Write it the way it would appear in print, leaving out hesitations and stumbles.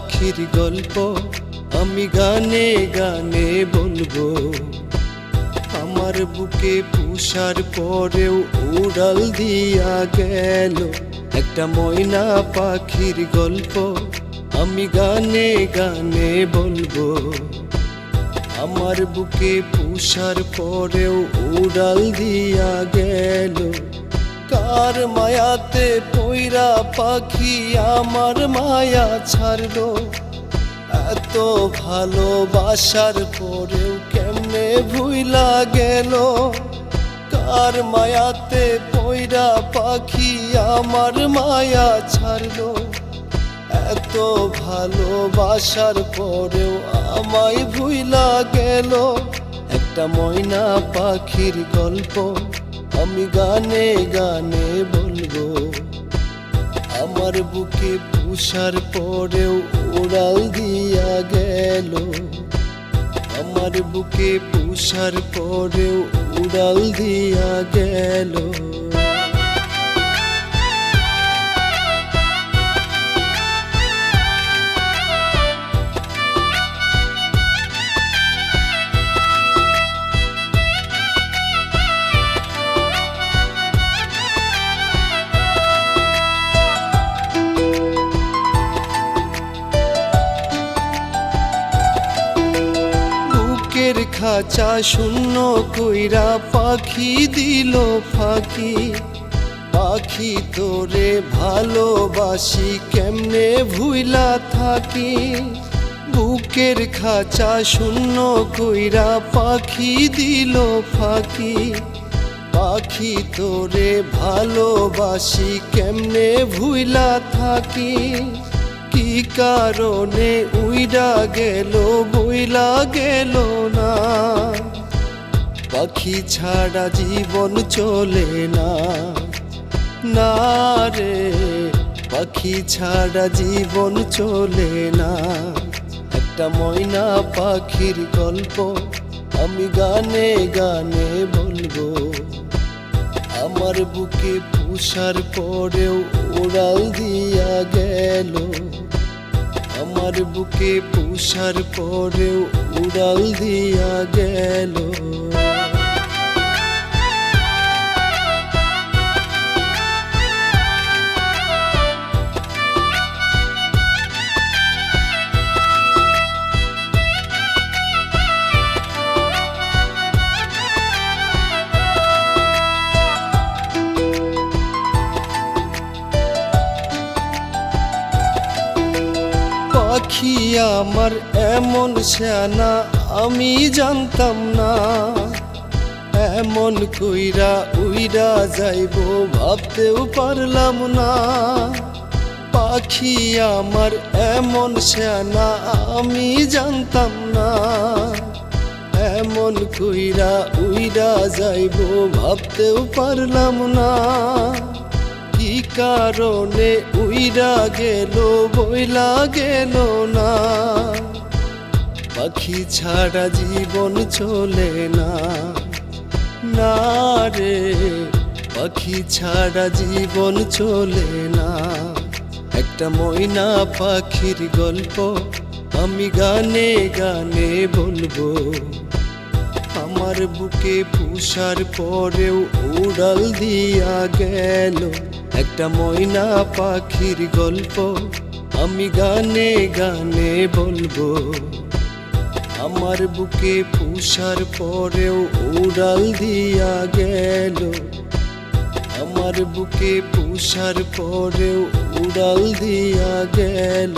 পাখির গল্প আমি গানে গানে বলবো। আমার বুকে পুষার পরেও উড়াল দিয়া গেল একটা ময়না পাখির গল্প আমি গানে গানে বলবো। আমার বুকে পুষার পরেও উড়াল দিয়া গেল কার মায়াতে পইরা পাখি আমার মায়া ছাড়লো। এত ভালোবাসার পরেও কেমনে ভুইলা গেল কার মায়াতে পইরা পাখি আমার মায়া ছাড়লো। এত ভালোবাসার পরেও আমায় ভুইলা গেল একটা ময়না পাখির গল্প আমি গানে গানে বলবো। আমার বুকে পুষার পরেও উড়াল দিয়া গেল আমার বুকে পুষার পরেও উড়াল দিয়া গেল। খাঁচা শূন্য কইরা পাখি দিল ফাঁকি। পাখি তোরে ভালোবাসি কেমনে ভুইলা থাকি। বুকের খাঁচা শূন্য কইরা পাখি দিল ফাঁকি। পাখি তোরে ভালোবাসি কেমনে ভুইলা থাকি। কি কারণে উইড়া গেল বইলা গেল না। পাখি ছাড়া জীবন চলে না না রে পাখি ছাড়া জীবন চলে না। একটা ময়না পাখির গল্প আমি গানে গানে বলবো। আমার বুকে পুষার পরেও উড়াল দিয়া গেল আমার বুকে পুষার পরেও উড়াল দিয়া গেল। পাখি আমার এমন শানা আমি জানতাম না। এমন কইরা উইরা যাইব ভাবতেও পারলাম না। পাখি আমার এমন শানা আমি জানতাম না। এমন কইরা উইরা যাইব ভাবতেও পারলাম না। কি কারণে উইরা গেল বইলা গেল না। পাখি ছাড়া জীবন চলে না না রে পাখি ছাড়া জীবন চলে না। একটা ময়না পাখির গল্প আমি গানে গানে বলবো। আমার বুকে পুষার পরেও উড়াল দিয়া গেল একটা ময়না পাখির গল্প আমি গানে গানে বলবো। আমার বুকে পুষার পরেও উড়াল দিয়া গেল আমার বুকে পুষার পরেও উড়াল দিয়া গেল।